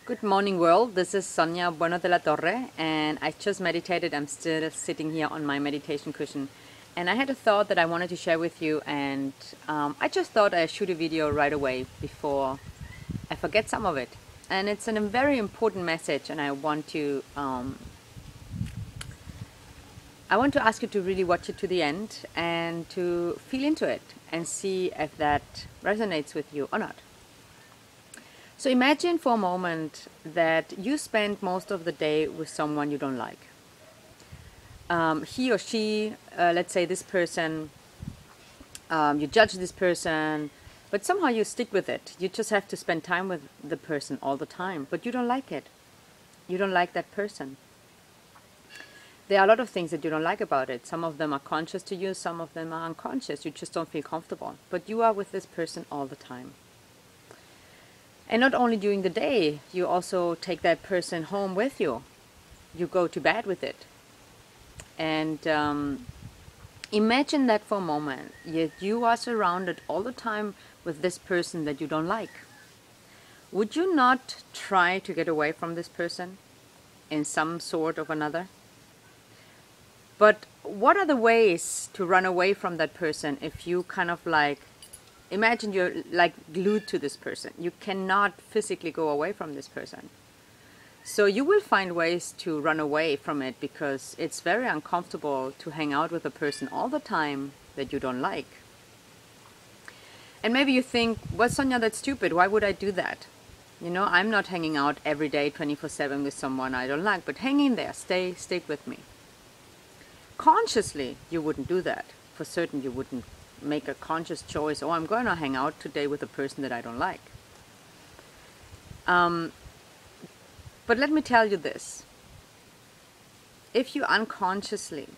Good morning, world. This is Sonia Bueno de la Torre, and I just meditated. I'm still sitting here on my meditation cushion, and I had a thought that I wanted to share with you, and I just thought I'd shoot a video right away before I forget some of it. And it's a very important message, and I want to ask you to really watch it to the end and to feel into it and see if that resonates with you or not. So imagine for a moment that you spend most of the day with someone you don't like. He or she, let's say this person, you judge this person, but somehow you stick with it. You just have to spend time with the person all the time, but you don't like it. You don't like that person. There are a lot of things that you don't like about it. Some of them are conscious to you, some of them are unconscious. You just don't feel comfortable, but you are with this person all the time. And not only during the day, you also take that person home with you. You go to bed with it. And imagine that for a moment. Yet you are surrounded all the time with this person that you don't like. Would you not try to get away from this person in some sort of another? But what are the ways to run away from that person if you kind of like, imagine you're like glued to this person. You cannot physically go away from this person. So you will find ways to run away from it because it's very uncomfortable to hang out with a person all the time that you don't like. And maybe you think, well, Sonia, that's stupid. Why would I do that? You know, I'm not hanging out every day 24/7 with someone I don't like, but hang in there, stick with me. Consciously, you wouldn't do that. For certain, you wouldn't make a conscious choice, oh, I'm going to hang out today with a person that I don't like. But let me tell you this. If you unconsciously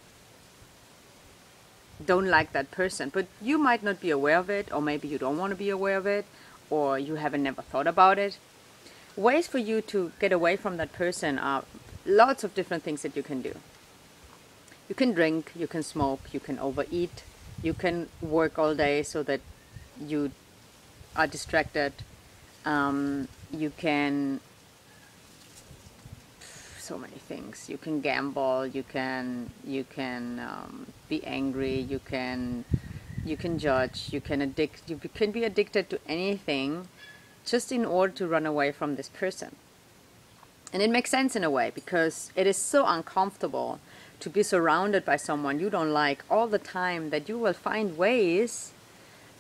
don't like that person, but you might not be aware of it, or maybe you don't want to be aware of it, or you haven't never thought about it, ways for you to get away from that person are lots of different things that you can do. You can drink, you can smoke, you can overeat, you can work all day so that you are distracted. You can, so many things. You can gamble. You can be angry. You can judge. You can be addicted to anything, just in order to run away from this person. And it makes sense in a way because it is so uncomfortable to be surrounded by someone you don't like all the time that you will find ways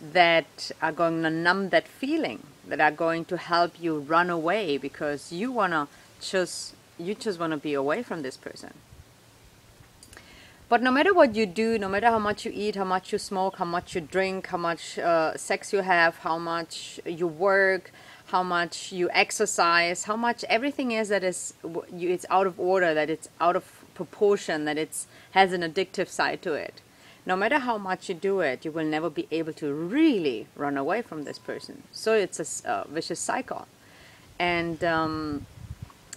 that are going to numb that feeling, that are going to help you run away because you just want to be away from this person. But no matter what you do, no matter how much you eat, how much you smoke, how much you drink, how much sex you have, how much you work, how much you exercise, how much everything is that it's out of order, that it's out of proportion, that it has an addictive side to it. No matter how much you do it, you will never be able to really run away from this person. So it's a vicious cycle. And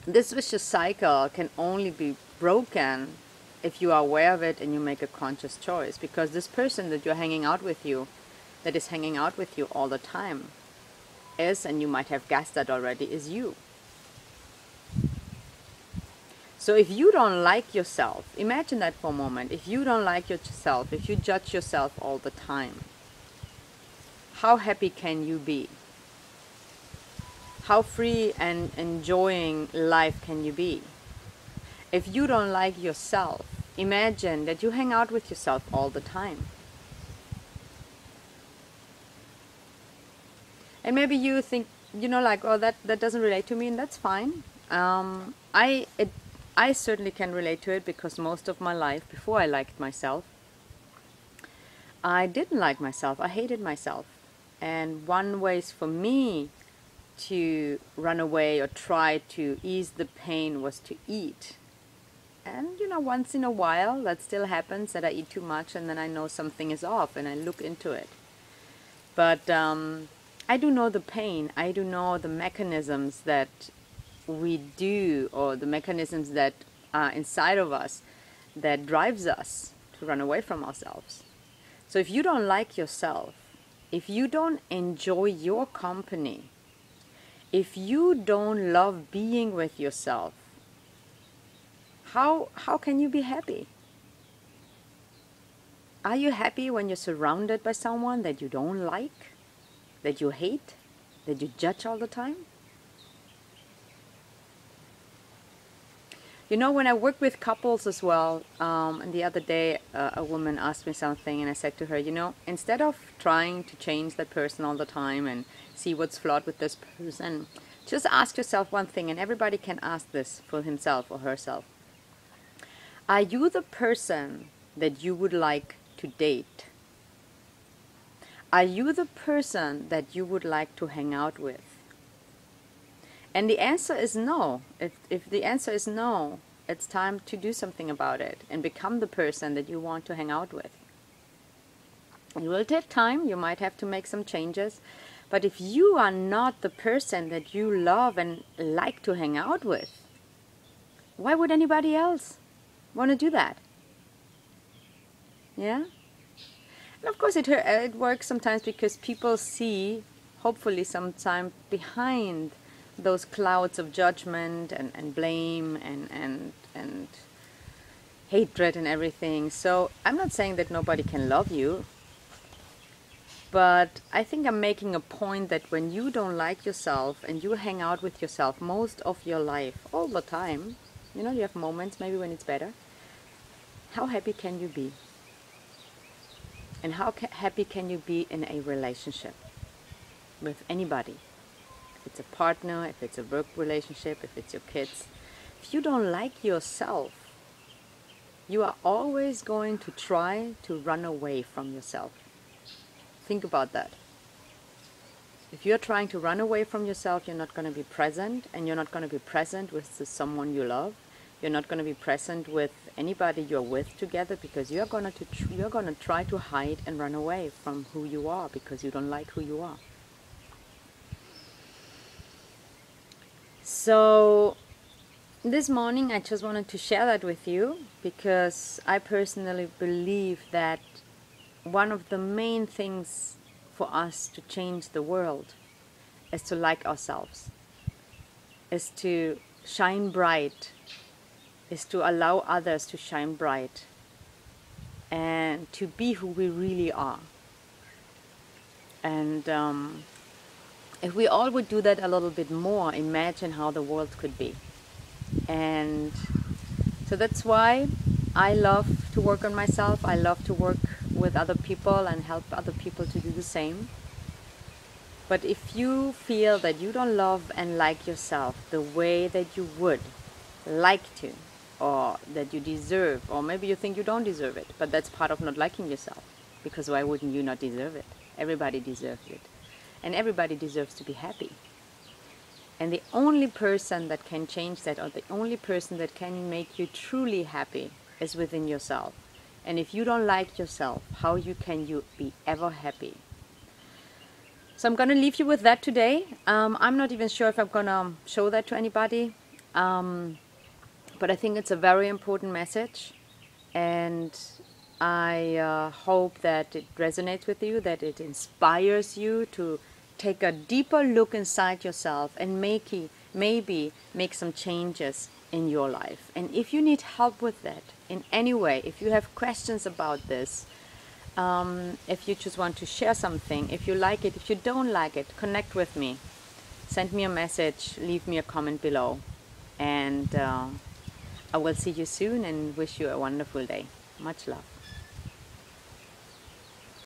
this vicious cycle can only be broken if you are aware of it and you make a conscious choice. Because this person that you're hanging out with you, that is hanging out with you all the time, is, and you might have guessed that already, is you. So if you don't like yourself, imagine that for a moment. If you don't like yourself, if you judge yourself all the time, how happy can you be? How free and enjoying life can you be? If you don't like yourself, imagine that you hang out with yourself all the time. And maybe you think, like, oh, that doesn't relate to me, and that's fine. I certainly can relate to it because most of my life, before I liked myself, I didn't like myself. I hated myself. And one way for me to run away or try to ease the pain was to eat. And, once in a while, that still happens, that I eat too much and then I know something is off and I look into it. But I do know the pain. I do know the mechanisms that we do, or the mechanisms that are inside of us that drives us to run away from ourselves. So if you don't like yourself, if you don't enjoy your company, If you don't love being with yourself, how can you be happy? Are you happy when you're surrounded by someone that you don't like, that you hate, that you judge all the time? You know, when I work with couples as well, and the other day a woman asked me something, and I said to her, you know, instead of trying to change that person all the time and see what's flawed with this person, just ask yourself one thing, and everybody can ask this for himself or herself. Are you the person that you would like to date? Are you the person that you would like to hang out with? And the answer is no. If the answer is no, it's time to do something about it and become the person that you want to hang out with. It will take time. You might have to make some changes. But if you are not the person that you love and like to hang out with, why would anybody else want to do that? Yeah? And of course it works sometimes because people see, hopefully sometime, behind those clouds of judgment and blame and hatred and everything. So I'm not saying that nobody can love you, but I think I'm making a point that when you don't like yourself and you hang out with yourself most of your life, all the time, you know, you have moments maybe when it's better, how happy can you be? And how happy can you be in a relationship with anybody? If it's a partner, if it's a work relationship, if it's your kids. If you don't like yourself, you are always going to try to run away from yourself. Think about that. If you're trying to run away from yourself, you're not going to be present, and you're not going to be present with someone you love. You're not going to be present with anybody you're with together, because you're going to try to hide and run away from who you are because you don't like who you are. So this morning I just wanted to share that with you, because I personally believe that one of the main things for us to change the world is to like ourselves, is to shine bright, is to allow others to shine bright, and to be who we really are. And if we all would do that a little bit more, imagine how the world could be. And so that's why I love to work on myself. I love to work with other people and help other people to do the same. But if you feel that you don't love and like yourself the way that you would like to, or that you deserve, or maybe you think you don't deserve it, but that's part of not liking yourself, because why wouldn't you not deserve it? Everybody deserves it. And everybody deserves to be happy. And the only person that can change that, or the only person that can make you truly happy, is within yourself. And if you don't like yourself, how can you be ever happy? So I'm going to leave you with that today. I'm not even sure if I'm going to show that to anybody. But I think it's a very important message. And I hope that it resonates with you, that it inspires you to take a deeper look inside yourself and maybe make some changes in your life. And if you need help with that in any way, if you have questions about this, if you just want to share something, if you like it, if you don't like it, connect with me. Send me a message, leave me a comment below. And I will see you soon and wish you a wonderful day. Much love.